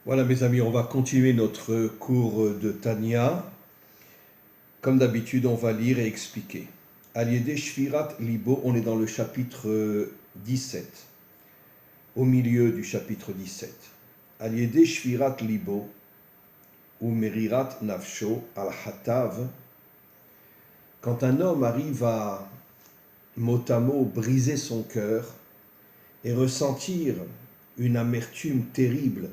Voilà mes amis, on va continuer notre cours de Tanya. Comme d'habitude, on va lire et expliquer. Aliédé Shvirat Libo, on est dans le chapitre 17, au milieu du chapitre 17. Aliédé Shvirat Libo, ou Merirat Nafsho al-Hatav, quand un homme arrive mot à mot briser son cœur et ressentir une amertume terrible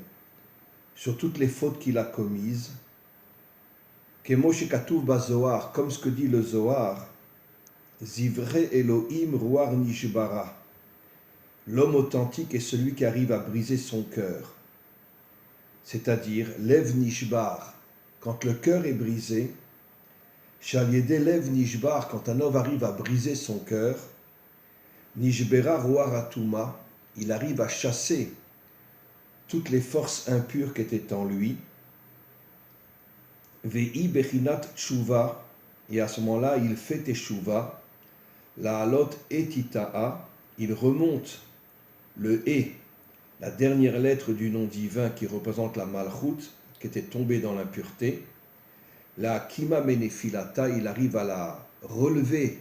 sur toutes les fautes qu'il a commises, Kemoshe Katuv Bazohar, comme ce que dit le Zohar, Zivre Elohim Ruar Nishbara, l'homme authentique est celui qui arrive à briser son cœur, c'est-à-dire Lev Nishbar, quand le cœur est brisé, Shaliede Lev Nishbar, quand un homme arrive à briser son cœur, Nishbera Ruar Atuma, il arrive à chasser toutes les forces impures qui étaient en lui, Ve'i Bechinat Tshuva, et à ce moment-là, il fait Teshuva, la halot etita'a, il remonte le et, la dernière lettre du nom divin qui représente la malchut, qui était tombée dans l'impureté, la kima menefilata, il arrive à la relever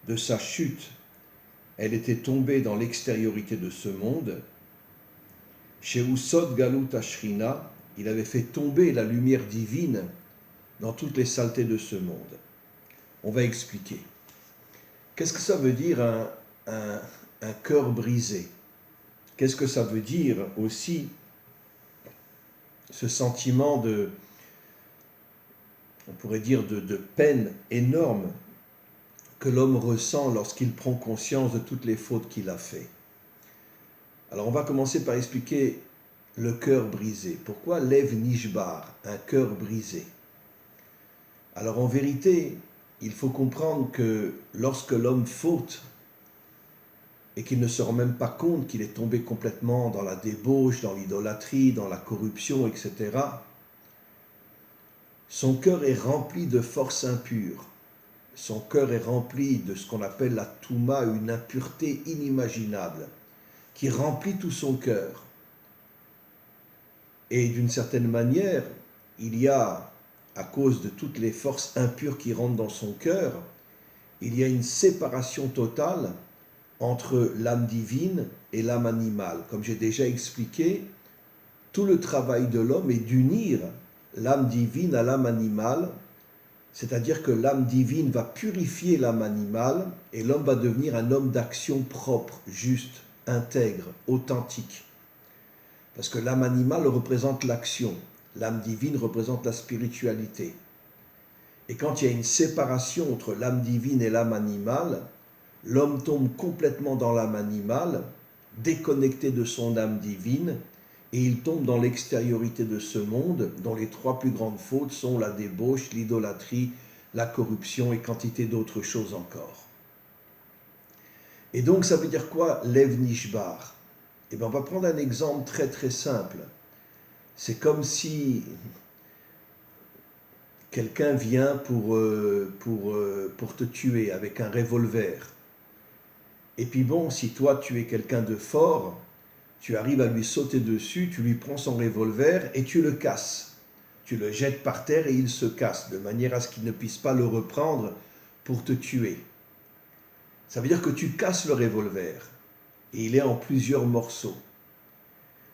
de sa chute, elle était tombée dans l'extériorité de ce monde, chez Usod Galut Ashrina, il avait fait tomber la lumière divine dans toutes les saletés de ce monde. On va expliquer. Qu'est-ce que ça veut dire un cœur brisé? Qu'est-ce que ça veut dire aussi ce sentiment on pourrait dire de peine énorme que l'homme ressent lorsqu'il prend conscience de toutes les fautes qu'il a fait? Alors on va commencer par expliquer le cœur brisé. Pourquoi Lev Nishbar, un cœur brisé? Alors en vérité, il faut comprendre que lorsque l'homme faute et qu'il ne se rend même pas compte qu'il est tombé complètement dans la débauche, dans l'idolâtrie, dans la corruption, etc., son cœur est rempli de forces impures. Son cœur est rempli de ce qu'on appelle la touma, une impureté inimaginable, qui remplit tout son cœur. Et d'une certaine manière, il y a, à cause de toutes les forces impures qui rentrent dans son cœur, il y a une séparation totale entre l'âme divine et l'âme animale. Comme j'ai déjà expliqué, tout le travail de l'homme est d'unir l'âme divine à l'âme animale, c'est-à-dire que l'âme divine va purifier l'âme animale et l'homme va devenir un homme d'action propre, juste, intègre, authentique. Parce que l'âme animale représente l'action, l'âme divine représente la spiritualité. Et quand il y a une séparation entre l'âme divine et l'âme animale, l'homme tombe complètement dans l'âme animale, déconnecté de son âme divine, et il tombe dans l'extériorité de ce monde, dont les trois plus grandes fautes sont la débauche, l'idolâtrie, la corruption et quantité d'autres choses encore. Et donc ça veut dire quoi, Lev Nishbar? Eh bien, on va prendre un exemple très très simple. C'est comme si quelqu'un vient pour te tuer avec un revolver. Et puis bon, si toi tu es quelqu'un de fort, tu arrives à lui sauter dessus, tu lui prends son revolver et tu le casses. Tu le jettes par terre et il se casse, de manière à ce qu'il ne puisse pas le reprendre pour te tuer. Ça veut dire que tu casses le revolver et il est en plusieurs morceaux.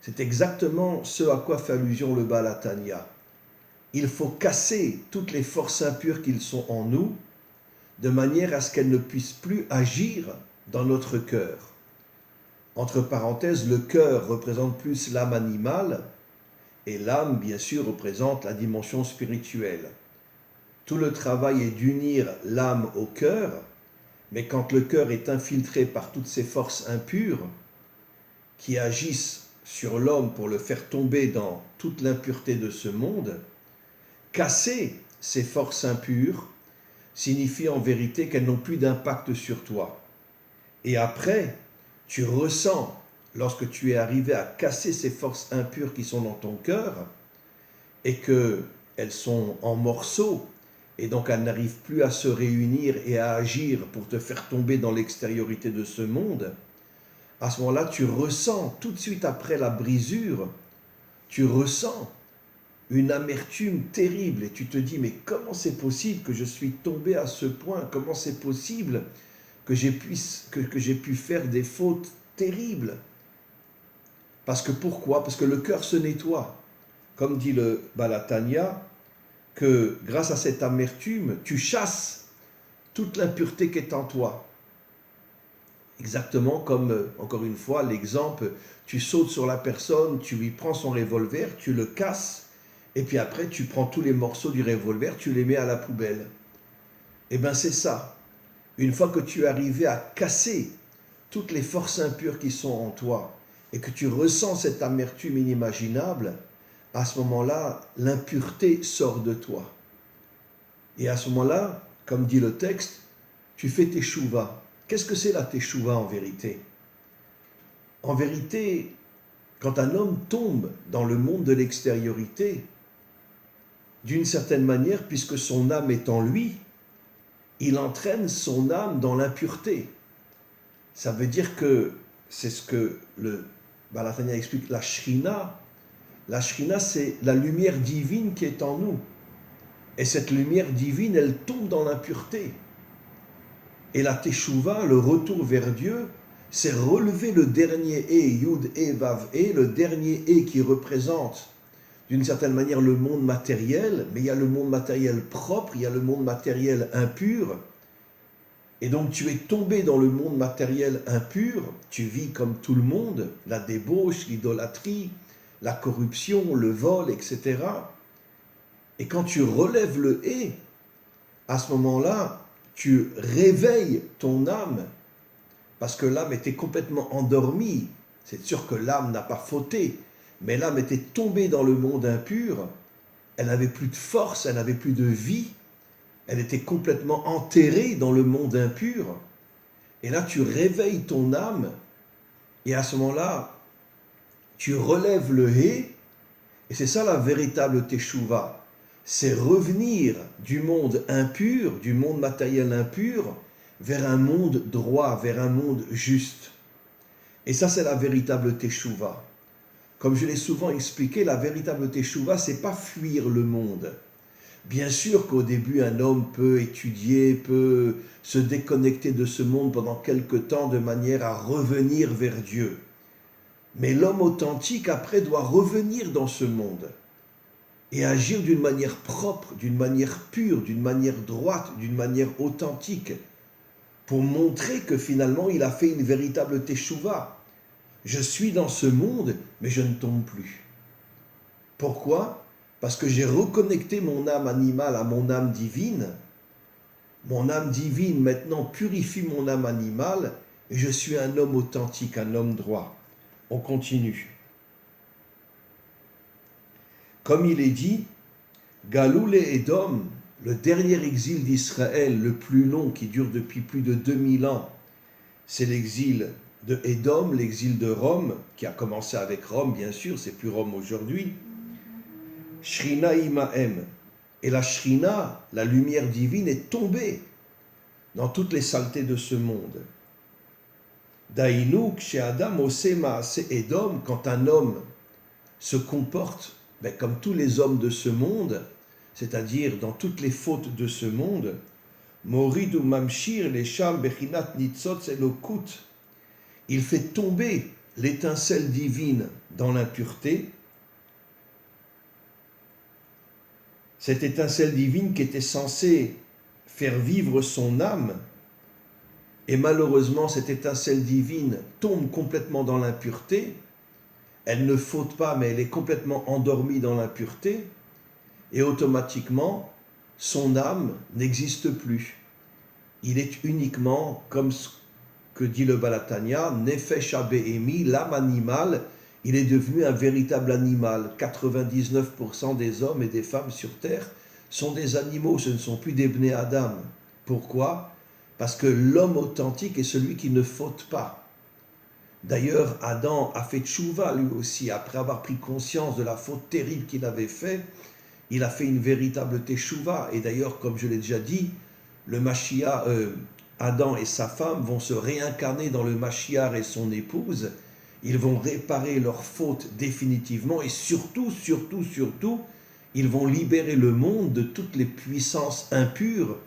C'est exactement ce à quoi fait allusion le Baal HaTanya. Il faut casser toutes les forces impures qui sont en nous, de manière à ce qu'elles ne puissent plus agir dans notre cœur. Entre parenthèses, le cœur représente plus l'âme animale, et l'âme, bien sûr, représente la dimension spirituelle. Tout le travail est d'unir l'âme au cœur, mais quand le cœur est infiltré par toutes ces forces impures, qui agissent sur l'homme pour le faire tomber dans toute l'impureté de ce monde, casser ces forces impures signifie en vérité qu'elles n'ont plus d'impact sur toi. Et après, tu ressens, lorsque tu es arrivé à casser ces forces impures qui sont dans ton cœur, et qu'elles sont en morceaux, et donc elles n'arrivent plus à se réunir et à agir pour te faire tomber dans l'extériorité de ce monde, à ce moment-là, tu ressens tout de suite après la brisure, tu ressens une amertume terrible et tu te dis, mais comment c'est possible que je suis tombé à ce point? Comment c'est possible que j'ai pu faire des fautes terribles? Parce que pourquoi? Parce que le cœur se nettoie. Comme dit le Balatania, que grâce à cette amertume, tu chasses toute l'impureté qui est en toi. Exactement comme, encore une fois, l'exemple, tu sautes sur la personne, tu lui prends son revolver, tu le casses, et puis après tu prends tous les morceaux du revolver, tu les mets à la poubelle. Eh bien c'est ça. Une fois que tu es arrivé à casser toutes les forces impures qui sont en toi, et que tu ressens cette amertume inimaginable, à ce moment-là, l'impureté sort de toi. Et à ce moment-là, comme dit le texte, tu fais teshuva. Qu'est-ce que c'est la teshuva en vérité? En vérité, quand un homme tombe dans le monde de l'extériorité, d'une certaine manière, puisque son âme est en lui, il entraîne son âme dans l'impureté. Ça veut dire que c'est ce que le Balatania explique, la Shrina. La Shrina, c'est la lumière divine qui est en nous. Et cette lumière divine, elle tombe dans l'impureté. Et la Teshuvah, le retour vers Dieu, c'est relever le dernier Yud Vav le dernier qui représente d'une certaine manière le monde matériel, mais il y a le monde matériel propre, il y a le monde matériel impur. Et donc tu es tombé dans le monde matériel impur, tu vis comme tout le monde, la débauche, l'idolâtrie, la corruption, le vol, etc. Et quand tu relèves le à ce moment-là, tu réveilles ton âme, parce que l'âme était complètement endormie. C'est sûr que l'âme n'a pas fauté, mais l'âme était tombée dans le monde impur, elle n'avait plus de force, elle n'avait plus de vie, elle était complètement enterrée dans le monde impur. Et là, tu réveilles ton âme, et à ce moment-là, tu relèves le et c'est ça la véritable teshuva. C'est revenir du monde impur, du monde matériel impur, vers un monde droit, vers un monde juste. Et ça, c'est la véritable teshuva. Comme je l'ai souvent expliqué, la véritable teshuva, c'est pas fuir le monde. Bien sûr qu'au début, un homme peut étudier, peut se déconnecter de ce monde pendant quelque temps de manière à revenir vers Dieu. Mais l'homme authentique, après, doit revenir dans ce monde et agir d'une manière propre, d'une manière pure, d'une manière droite, d'une manière authentique, pour montrer que finalement il a fait une véritable teshuva. Je suis dans ce monde, mais je ne tombe plus. Pourquoi? Parce que j'ai reconnecté mon âme animale à mon âme divine. Mon âme divine maintenant purifie mon âme animale et je suis un homme authentique, un homme droit. On continue. Comme il est dit, Galoul et Édom, le dernier exil d'Israël, le plus long, qui dure depuis plus de 2000 ans, c'est l'exil de Édom, l'exil de Rome, qui a commencé avec Rome, bien sûr, c'est plus Rome aujourd'hui. Shrina Imahem. Et la Shrina, la lumière divine, est tombée dans toutes les saletés de ce monde. Daïnouk, chez Adam, Osema, c'est Édom, quand un homme se comporte comme tous les hommes de ce monde, c'est-à-dire dans toutes les fautes de ce monde, Morid ou Mamshir, les Sham, Bechinat, Nitzot, Elokut, il fait tomber l'étincelle divine dans l'impureté, cette étincelle divine qui était censée faire vivre son âme, et malheureusement cette étincelle divine tombe complètement dans l'impureté, elle ne faute pas, mais elle est complètement endormie dans l'impureté, et automatiquement, son âme n'existe plus. Il est uniquement, comme ce que dit le Balatania, Nefesh Abehemi, l'âme animale, il est devenu un véritable animal. 99% des hommes et des femmes sur terre sont des animaux, ce ne sont plus des Bnei Adam. Pourquoi? Parce que l'homme authentique est celui qui ne faute pas. D'ailleurs, Adam a fait tchouva lui aussi, après avoir pris conscience de la faute terrible qu'il avait faite, il a fait une véritable teshuva. Et d'ailleurs, comme je l'ai déjà dit, le Mashiach, Adam et sa femme vont se réincarner dans le Mashiach et son épouse, ils vont réparer leurs fautes définitivement et surtout, ils vont libérer le monde de toutes les puissances impures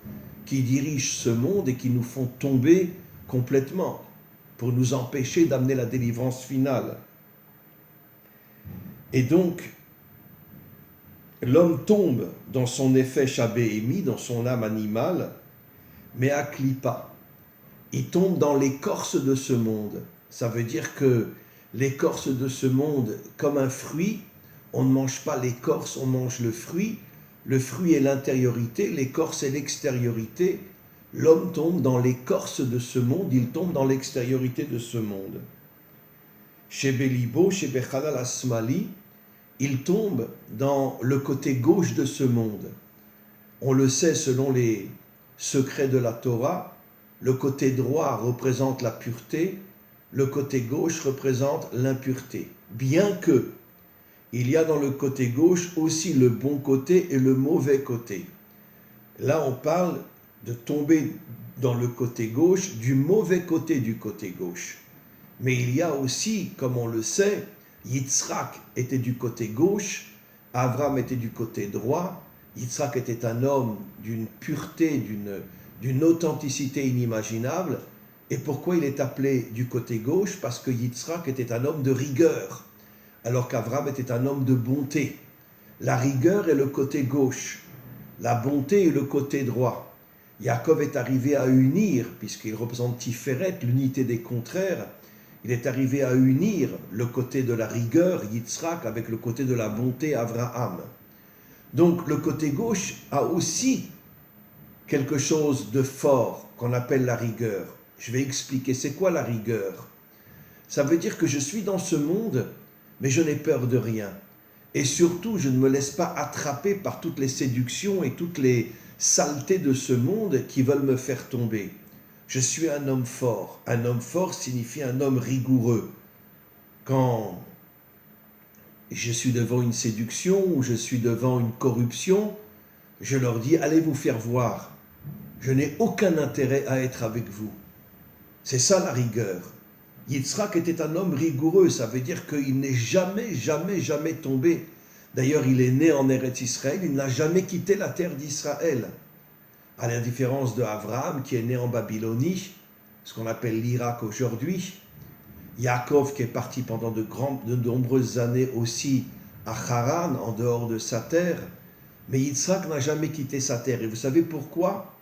qui dirigent ce monde et qui nous font tomber complètement pour nous empêcher d'amener la délivrance finale. Et donc, l'homme tombe dans son effet Shabéhémi, dans son âme animale, mais à Klippa. Il tombe dans l'écorce de ce monde. Ça veut dire que l'écorce de ce monde, comme un fruit, on ne mange pas l'écorce, on mange le fruit. Le fruit est l'intériorité, l'écorce est l'extériorité. L'homme tombe dans l'écorce de ce monde, il tombe dans l'extériorité de ce monde. Chez Bélibo, chez Bechalal Asmali, il tombe dans le côté gauche de ce monde. On le sait selon les secrets de la Torah, le côté droit représente la pureté, le côté gauche représente l'impureté. Bien que il y a dans le côté gauche aussi le bon côté et le mauvais côté. Là, on parle de tomber dans le côté gauche, du mauvais côté du côté gauche. Mais il y a aussi, comme on le sait, Yitzhak était du côté gauche, Avram était du côté droit. Yitzhak était un homme d'une pureté, d'une authenticité inimaginable. Et pourquoi il est appelé du côté gauche? Parce que Yitzhak était un homme de rigueur, alors qu'Avram était un homme de bonté. La rigueur est le côté gauche, la bonté est le côté droit. Yaakov est arrivé à unir, puisqu'il représente Tiferet, l'unité des contraires, il est arrivé à unir le côté de la rigueur, Yitzhak, avec le côté de la bonté, Avraham. Donc le côté gauche a aussi quelque chose de fort qu'on appelle la rigueur. Je vais expliquer, c'est quoi la rigueur? Ça veut dire que je suis dans ce monde, mais je n'ai peur de rien. Et surtout, je ne me laisse pas attraper par toutes les séductions et toutes les saletés de ce monde qui veulent me faire tomber. Je suis un homme fort. Un homme fort signifie un homme rigoureux. Quand je suis devant une séduction ou je suis devant une corruption, je leur dis, allez vous faire voir. Je n'ai aucun intérêt à être avec vous. C'est ça la rigueur. Yitzhak était un homme rigoureux, ça veut dire qu'il n'est jamais tombé. D'ailleurs, il est né en Eretz Israël, il n'a jamais quitté la terre d'Israël. À la différence de Abraham, qui est né en Babylonie, ce qu'on appelle l'Irak aujourd'hui, Yaakov, qui est parti pendant de nombreuses années aussi à Haran, en dehors de sa terre, mais Yitzhak n'a jamais quitté sa terre. Et vous savez pourquoi?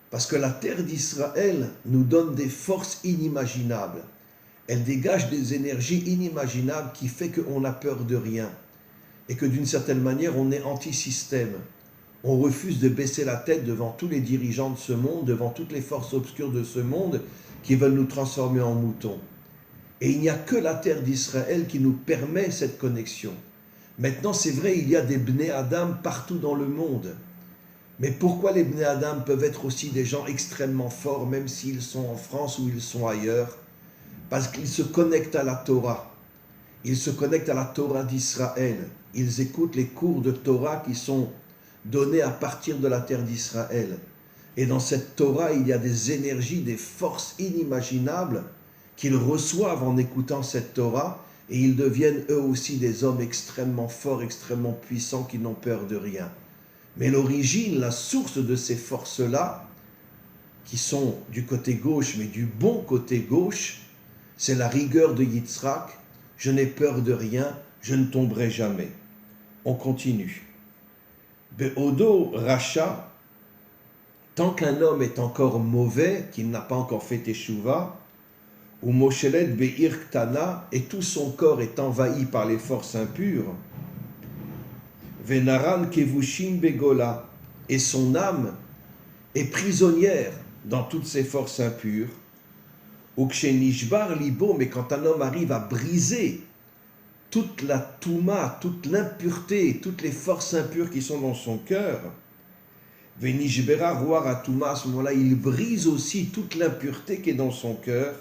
Parce que la terre d'Israël nous donne des forces inimaginables. Elle dégage des énergies inimaginables qui fait qu'on n'a peur de rien. Et que d'une certaine manière, on est anti-système. On refuse de baisser la tête devant tous les dirigeants de ce monde, devant toutes les forces obscures de ce monde qui veulent nous transformer en moutons. Et il n'y a que la terre d'Israël qui nous permet cette connexion. Maintenant, c'est vrai, il y a des Bnei Adam partout dans le monde. Mais pourquoi les Bnei Adam peuvent être aussi des gens extrêmement forts, même s'ils sont en France ou ils sont ailleurs? Parce qu'ils se connectent à la Torah. Ils se connectent à la Torah d'Israël. Ils écoutent les cours de Torah qui sont donnés à partir de la terre d'Israël. Et dans cette Torah, il y a des énergies, des forces inimaginables qu'ils reçoivent en écoutant cette Torah, et ils deviennent eux aussi des hommes extrêmement forts, extrêmement puissants, qui n'ont peur de rien. Mais l'origine, la source de ces forces-là, qui sont du côté gauche, mais du bon côté gauche, c'est la rigueur de Yitzhak. Je n'ai peur de rien, je ne tomberai jamais. On continue. Be'odo Racha, tant qu'un homme est encore mauvais, qu'il n'a pas encore fait Teshuvah, ou Moshelet Be'ir Ktana, et tout son corps est envahi par les forces impures, Venaran Kevushim Begola, et son âme est prisonnière dans toutes ces forces impures, ou Kshenishbar Libo, mais quand un homme arrive à briser toute la touma, toute l'impureté, toutes les forces impures qui sont dans son cœur, Venishbera Roar Atuma, à ce moment-là, il brise aussi toute l'impureté qui est dans son cœur,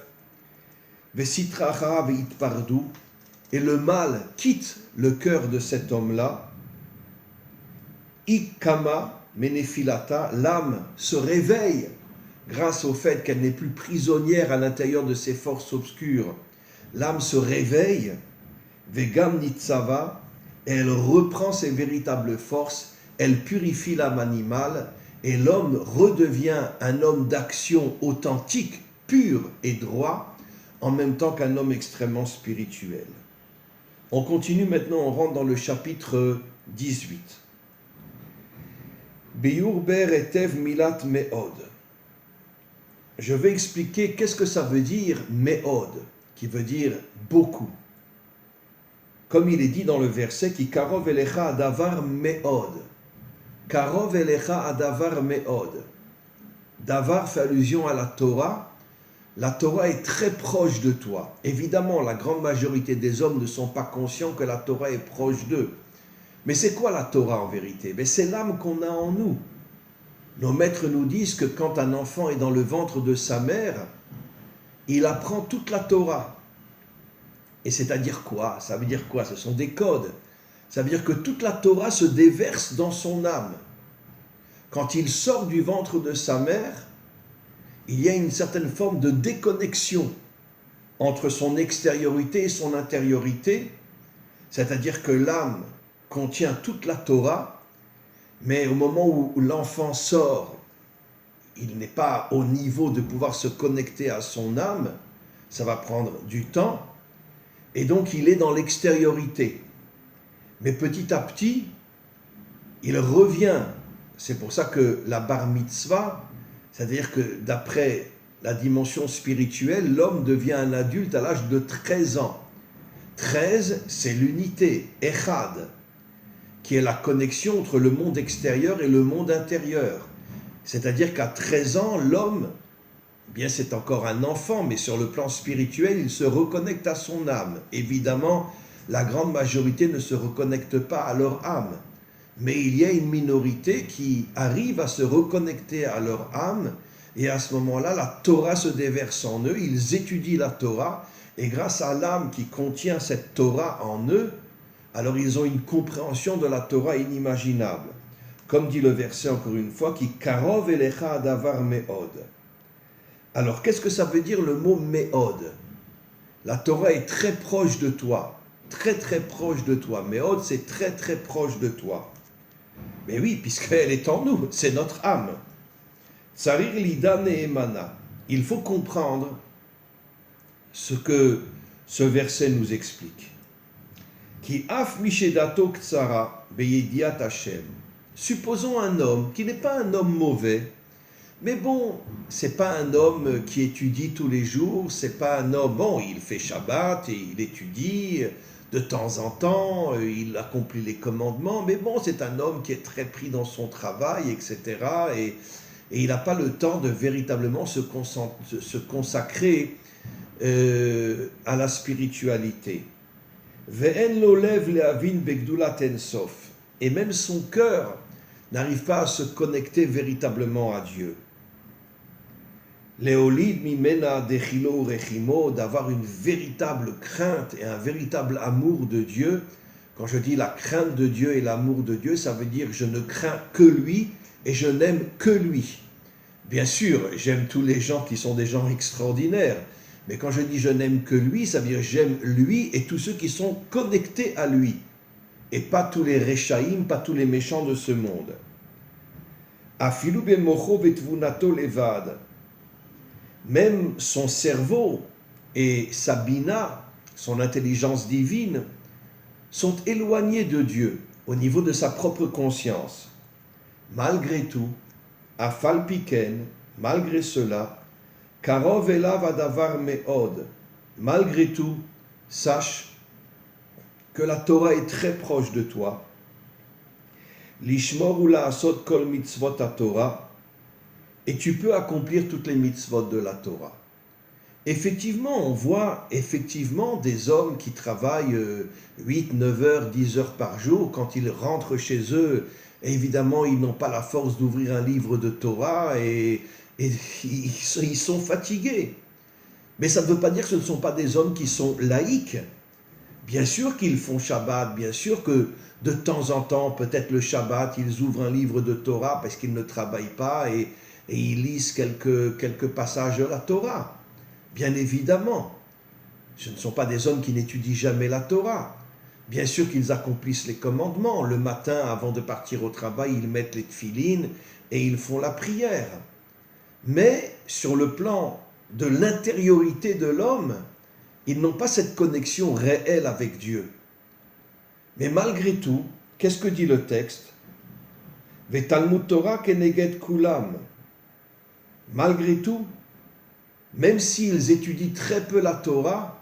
Vesitracha Veitpardu, et le mal quitte le cœur de cet homme-là, Ikama Menefilata, l'âme se réveille grâce au fait qu'elle n'est plus prisonnière à l'intérieur de ces forces obscures, l'âme se réveille, vegam nitzava, et elle reprend ses véritables forces, elle purifie l'âme animale, et l'homme redevient un homme d'action authentique, pur et droit, en même temps qu'un homme extrêmement spirituel. On continue maintenant, on rentre dans le chapitre 18. Biur ber etev milat me'od. Je vais expliquer qu'est-ce que ça veut dire me'od, qui veut dire beaucoup. Comme il est dit dans le verset qui karov elecha adavar me'od. Karov elecha adavar me'od. Davar fait allusion à la Torah. La Torah est très proche de toi. Évidemment, la grande majorité des hommes ne sont pas conscients que la Torah est proche d'eux. Mais c'est quoi la Torah en vérité? C'est l'âme qu'on a en nous. Nos maîtres nous disent que quand un enfant est dans le ventre de sa mère, il apprend toute la Torah. Et c'est-à-dire quoi? Ça veut dire quoi? Ce sont des codes. Ça veut dire que toute la Torah se déverse dans son âme. Quand il sort du ventre de sa mère, il y a une certaine forme de déconnexion entre son extériorité et son intériorité, c'est-à-dire que l'âme contient toute la Torah, mais au moment où l'enfant sort, il n'est pas au niveau de pouvoir se connecter à son âme, ça va prendre du temps, et donc il est dans l'extériorité. Mais petit à petit, il revient. C'est pour ça que la bar mitzvah, c'est-à-dire que d'après la dimension spirituelle, l'homme devient un adulte à l'âge de 13 ans. 13, c'est l'unité, Echad, qui est la connexion entre le monde extérieur et le monde intérieur. C'est-à-dire qu'à 13 ans, l'homme, bien c'est encore un enfant, mais sur le plan spirituel, il se reconnecte à son âme. Évidemment, la grande majorité ne se reconnecte pas à leur âme. Mais il y a une minorité qui arrive à se reconnecter à leur âme, et à ce moment-là, la Torah se déverse en eux, ils étudient la Torah, et grâce à l'âme qui contient cette Torah en eux, alors ils ont une compréhension de la Torah inimaginable. Comme dit le verset encore une fois, qui karov elecha adavar me'od. Alors qu'est-ce que ça veut dire le mot me'od? La Torah est très proche de toi, très très proche de toi. Me'od, c'est très très proche de toi. Mais oui, puisqu'elle est en nous, c'est notre âme. Tsarir lida ne'emana. Il faut comprendre ce que ce verset nous explique. Ki af mishedato ktsara beyediat Hashem. Supposons un homme qui n'est pas un homme mauvais, mais bon, c'est pas un homme qui étudie tous les jours, c'est pas un homme, bon, il fait Shabbat et il étudie de temps en temps, il accomplit les commandements, mais bon, c'est un homme qui est très pris dans son travail, etc. Et il n'a pas le temps de véritablement se consacrer à la spiritualité. Ve'en lo lev le'avin begdulat ensof. Et même son cœur n'arrive pas à se connecter véritablement à Dieu. Leolid mimena dechilo rechimo, d'avoir une véritable crainte et un véritable amour de Dieu. Quand je dis la crainte de Dieu et l'amour de Dieu, ça veut dire que je ne crains que lui et je n'aime que lui. Bien sûr, j'aime tous les gens qui sont des gens extraordinaires, mais quand je dis je n'aime que lui, ça veut dire j'aime lui et tous ceux qui sont connectés à lui, et pas tous les rechaïm, pas tous les méchants de ce monde. Afilu bemocho betvunato levad. Même son cerveau et sa bina, son intelligence divine, sont éloignés de Dieu au niveau de sa propre conscience. Malgré tout, afal piken, malgré cela, karov elav adavar me'od, malgré tout, sache que la Torah est très proche de toi. Lishmor ou la'asot kol mitzvot ha-Torah, et tu peux accomplir toutes les mitzvot de la Torah. Effectivement, on voit effectivement des hommes qui travaillent 8, 9 heures, 10 heures par jour. Quand ils rentrent chez eux, évidemment, ils n'ont pas la force d'ouvrir un livre de Torah et ils sont fatigués. Mais ça ne veut pas dire que ce ne sont pas des hommes qui sont laïques. Bien sûr qu'ils font Shabbat, bien sûr que de temps en temps, peut-être le Shabbat, ils ouvrent un livre de Torah parce qu'ils ne travaillent pas et ils lisent quelques passages de la Torah. Bien évidemment. Ce ne sont pas des hommes qui n'étudient jamais la Torah. Bien sûr qu'ils accomplissent les commandements. Le matin, avant de partir au travail, ils mettent les tefilines et ils font la prière. Mais sur le plan de l'intériorité de l'homme, ils n'ont pas cette connexion réelle avec Dieu. Mais malgré tout, qu'est-ce que dit le texte? Vetalmud Torah keneged kulam. Malgré tout, même s'ils étudient très peu la Torah,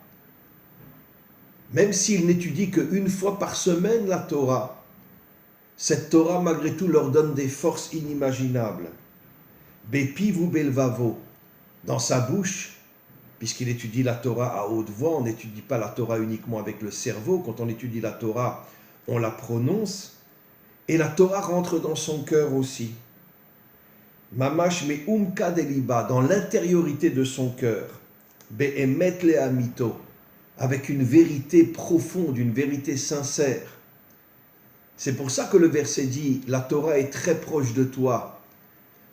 même s'ils n'étudient qu'une fois par semaine la Torah, cette Torah malgré tout leur donne des forces inimaginables. Bepiv ou belvavo, dans sa bouche, puisqu'il étudie la Torah à haute voix, on n'étudie pas la Torah uniquement avec le cerveau, quand on étudie la Torah, on la prononce, et la Torah rentre dans son cœur aussi. Mamash me umka deliba, dans l'intériorité de son cœur, be'emet le amito, avec une vérité profonde, une vérité sincère. C'est pour ça que le verset dit, la Torah est très proche de toi.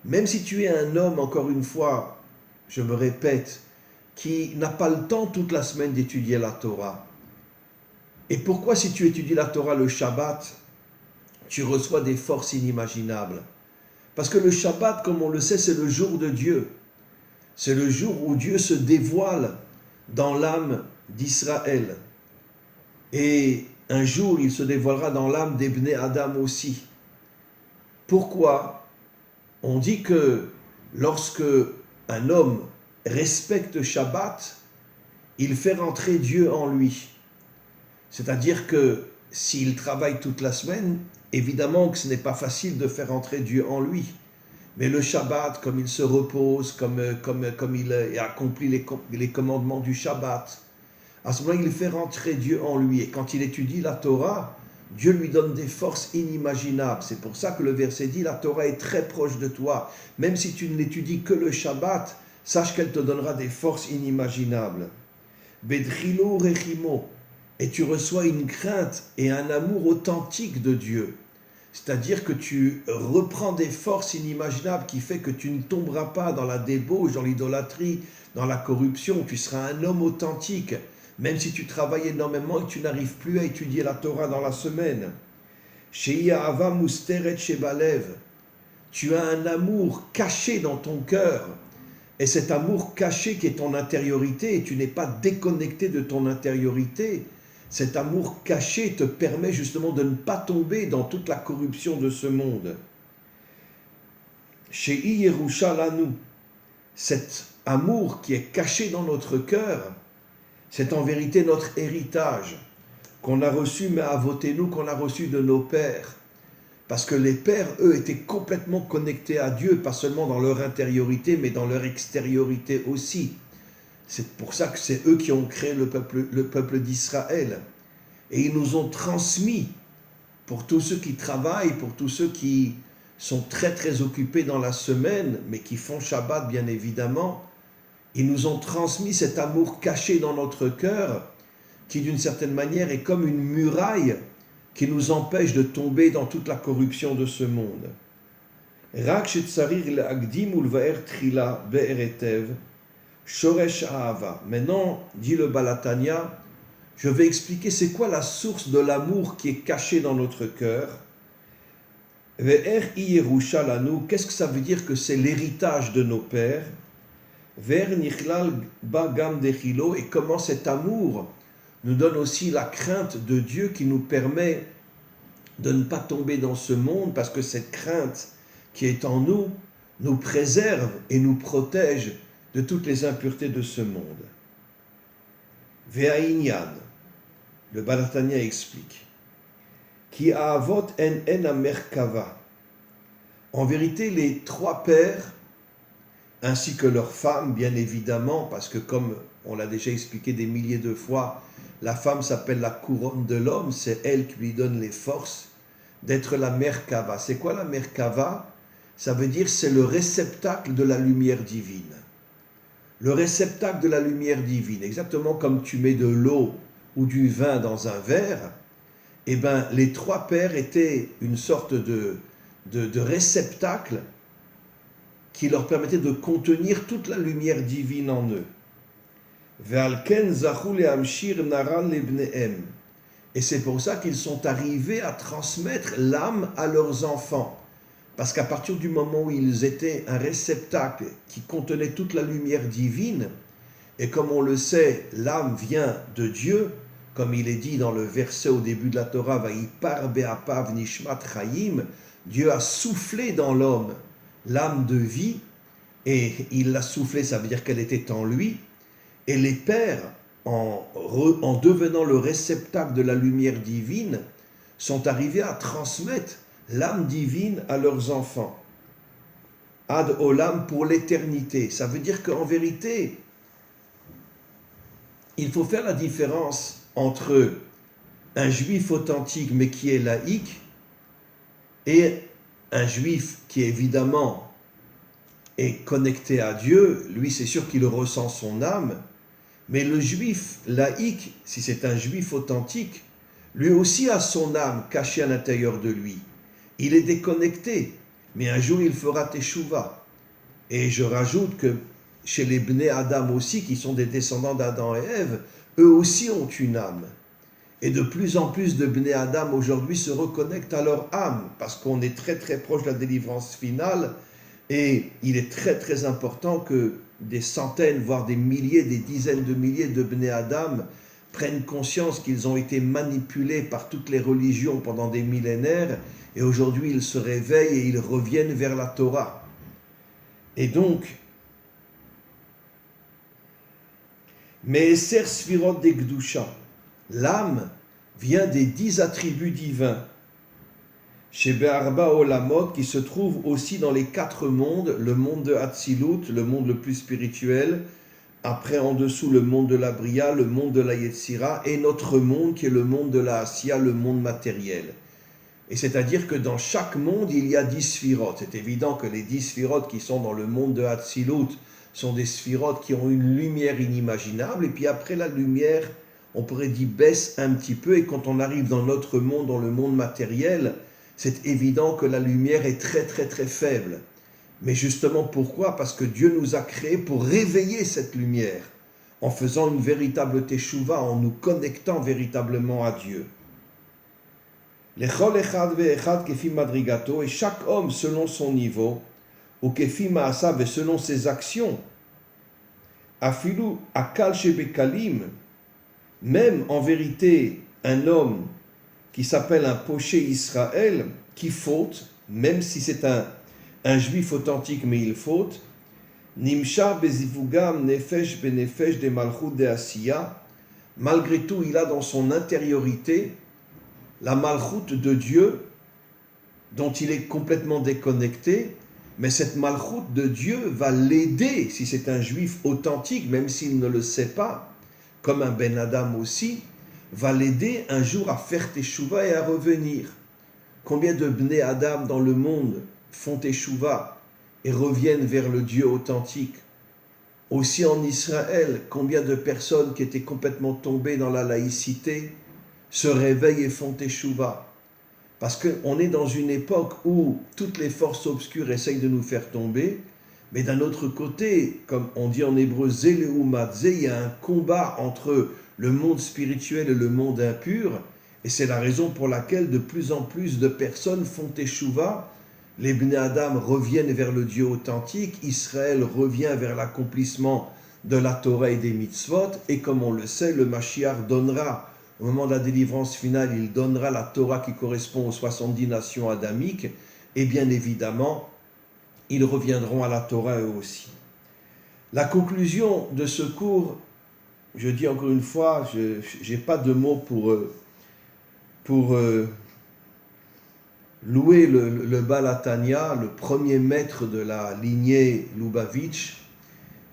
Même si tu es un homme, encore une fois, je me répète, qui n'a pas le temps toute la semaine d'étudier la Torah. Et pourquoi si tu étudies la Torah le Shabbat, tu reçois des forces inimaginables? Parce que le Shabbat, comme on le sait, c'est le jour de Dieu. C'est le jour où Dieu se dévoile dans l'âme d'Israël. Et un jour, il se dévoilera dans l'âme des Bnei Adam aussi. Pourquoi? On dit que lorsque un homme respecte Shabbat, il fait rentrer Dieu en lui. C'est-à-dire que s'il travaille toute la semaine, évidemment que ce n'est pas facile de faire entrer Dieu en lui. Mais le Shabbat, comme il se repose, comme il accomplit les commandements du Shabbat, à ce moment-là, il fait rentrer Dieu en lui. Et quand il étudie la Torah, Dieu lui donne des forces inimaginables. C'est pour ça que le verset dit, la Torah est très proche de toi. Même si tu ne l'étudies que le Shabbat, sache qu'elle te donnera des forces inimaginables. Bedrilo rechimo. Et tu reçois une crainte et un amour authentique de Dieu. C'est-à-dire que tu reprends des forces inimaginables qui fait que tu ne tomberas pas dans la débauche, dans l'idolâtrie, dans la corruption. Tu seras un homme authentique, même si tu travailles énormément et que tu n'arrives plus à étudier la Torah dans la semaine. She'iyahava musteret shebalev. Tu as un amour caché dans ton cœur. Et cet amour caché qui est ton intériorité, et tu n'es pas déconnecté de ton intériorité, cet amour caché te permet justement de ne pas tomber dans toute la corruption de ce monde. She'i Yerusha lanu, cet amour qui est caché dans notre cœur, c'est en vérité notre héritage qu'on a reçu, mais à votez-nous, qu'on a reçu de nos pères. Parce que les pères, eux, étaient complètement connectés à Dieu, pas seulement dans leur intériorité, mais dans leur extériorité aussi. C'est pour ça que c'est eux qui ont créé le peuple d'Israël. Et ils nous ont transmis, pour tous ceux qui travaillent, pour tous ceux qui sont très très occupés dans la semaine, mais qui font Shabbat bien évidemment, ils nous ont transmis cet amour caché dans notre cœur, qui d'une certaine manière est comme une muraille qui nous empêche de tomber dans toute la corruption de ce monde. Rak shetzarir le'agdim ulvaer trila be'eretev shoresh ahava. Maintenant, dit le Balatania, je vais expliquer c'est quoi la source de l'amour qui est caché dans notre cœur. Ve'er iyerusha lanu, qu'est-ce que ça veut dire que c'est l'héritage de nos pères? Ver nichlal bagam dechilo, et comment cet amour nous donne aussi la crainte de Dieu qui nous permet de ne pas tomber dans ce monde, parce que cette crainte qui est en nous nous préserve et nous protège de toutes les impuretés de ce monde. Ve'ainyan, le Balatania explique, Ki avot en amerkava. En vérité, les trois pères, ainsi que leurs femmes, bien évidemment, parce que comme on l'a déjà expliqué des milliers de fois, la femme s'appelle la couronne de l'homme, c'est elle qui lui donne les forces d'être la Merkava. C'est quoi la Merkava? Ça veut dire c'est le réceptacle de la lumière divine. Le réceptacle de la lumière divine, exactement comme tu mets de l'eau ou du vin dans un verre, eh bien les trois pères étaient une sorte de réceptacle qui leur permettait de contenir toute la lumière divine en eux. Ve'al ken zachu lehamshir naran lebnehem. Et c'est pour ça qu'ils sont arrivés à transmettre l'âme à leurs enfants. Parce qu'à partir du moment où ils étaient un réceptacle qui contenait toute la lumière divine, et comme on le sait, l'âme vient de Dieu, comme il est dit dans le verset au début de la Torah, Vayipar be'apav nishmat chayim, Dieu a soufflé dans l'homme l'âme de vie, et il l'a soufflé, ça veut dire qu'elle était en lui, et les pères, en devenant le réceptacle de la lumière divine, sont arrivés à transmettre l'âme divine à leurs enfants. Ad olam, pour l'éternité. Ça veut dire qu'en vérité, il faut faire la différence entre un juif authentique mais qui est laïque et un juif qui évidemment est connecté à Dieu. Lui, c'est sûr qu'il ressent son âme, mais le juif laïque, si c'est un juif authentique, lui aussi a son âme cachée à l'intérieur de lui. Il est déconnecté, mais un jour il fera teshuva. Et je rajoute que chez les Bnei Adam aussi, qui sont des descendants d'Adam et Ève, eux aussi ont une âme. Et de plus en plus de Bnei Adam aujourd'hui se reconnectent à leur âme, parce qu'on est très très proche de la délivrance finale, et il est très très important que des centaines, voire des milliers, des dizaines de milliers de Bnei Adam prennent conscience qu'ils ont été manipulés par toutes les religions pendant des millénaires, et aujourd'hui ils se réveillent et ils reviennent vers la Torah. Et donc, Me'eser Sfirot de Gdusha, l'âme vient des 10 attributs divins, chez Be'arba Olamot, qui se trouve aussi dans les 4 mondes, le monde de Hatzilut, le monde le plus spirituel, après en dessous le monde de la Bria, le monde de la Yetzira, et notre monde qui est le monde de la Asiya, le monde matériel. Et c'est-à-dire que dans chaque monde, il y a 10 sphirotes. C'est évident que les 10 sphirotes qui sont dans le monde de Hatzilut sont des sphirotes qui ont une lumière inimaginable, et puis après la lumière, on pourrait dire baisse un petit peu, et quand on arrive dans notre monde, dans le monde matériel, c'est évident que la lumière est très très très faible. Mais justement pourquoi? Parce que Dieu nous a créés pour réveiller cette lumière, en faisant une véritable teshuva, en nous connectant véritablement à Dieu. Lechol echad ve'echad kefi madrigato, et chaque homme selon son niveau, ou kefi ma'asav, et selon ses actions, afilu akal shebekalim, même en vérité un homme qui s'appelle un poché Israël, qui faute, même si c'est un juif authentique, mais il faute, Nimshar bezivugam nefesh benefesh de malchut de Asiya, malgré tout, il a dans son intériorité la malchut de Dieu, dont il est complètement déconnecté, mais cette malchut de Dieu va l'aider, si c'est un juif authentique, même s'il ne le sait pas, comme un Ben Adam aussi, va l'aider un jour à faire teshuva et à revenir. Combien de Bnei Adam dans le monde font teshuva et reviennent vers le Dieu authentique? Aussi en Israël, combien de personnes qui étaient complètement tombées dans la laïcité se réveillent et font teshuva? Parce qu'on est dans une époque où toutes les forces obscures essayent de nous faire tomber, mais d'un autre côté, comme on dit en hébreu, Zéléu Matzé, il y a un combat entre le monde spirituel et le monde impur, et c'est la raison pour laquelle de plus en plus de personnes font teshuva, les Bnei Adam reviennent vers le Dieu authentique, Israël revient vers l'accomplissement de la Torah et des mitzvot, et comme on le sait, le Mashiach donnera, au moment de la délivrance finale, il donnera la Torah qui correspond aux 70 nations adamiques, et bien évidemment, ils reviendront à la Torah eux aussi. La conclusion de ce cours, je dis encore une fois, je n'ai pas de mots pour louer le Baal HaTanya, le premier maître de la lignée Lubavitch.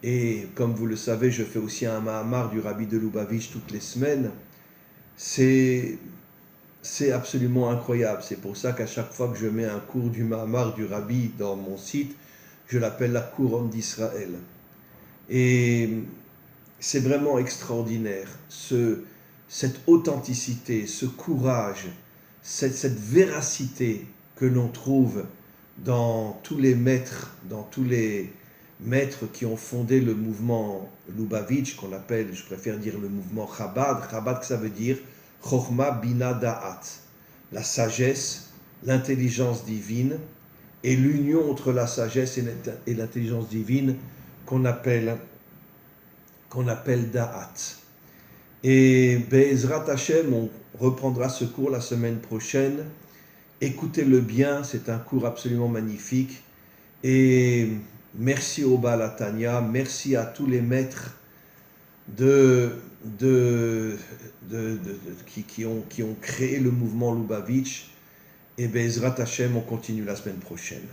Et comme vous le savez, je fais aussi un Mahamar du Rabbi de Lubavitch toutes les semaines. C'est absolument incroyable. C'est pour ça qu'à chaque fois que je mets un cours du Mahamar du Rabbi dans mon site, je l'appelle la couronne d'Israël. Et c'est vraiment extraordinaire, cette authenticité, ce courage, cette véracité que l'on trouve dans tous les maîtres, dans tous les maîtres qui ont fondé le mouvement Lubavitch, qu'on appelle, je préfère dire le mouvement Chabad. Chabad, ça veut dire Chochma Bina Da'at, la sagesse, l'intelligence divine, et l'union entre la sagesse et l'intelligence divine qu'on appelle Da'at. Et Be'ezrat Hashem, on reprendra ce cours la semaine prochaine. Écoutez-le bien, c'est un cours absolument magnifique. Et merci au Baal Hatanya, merci à tous les maîtres qui ont créé le mouvement Lubavitch. Et Be'ezrat Hashem, on continue la semaine prochaine.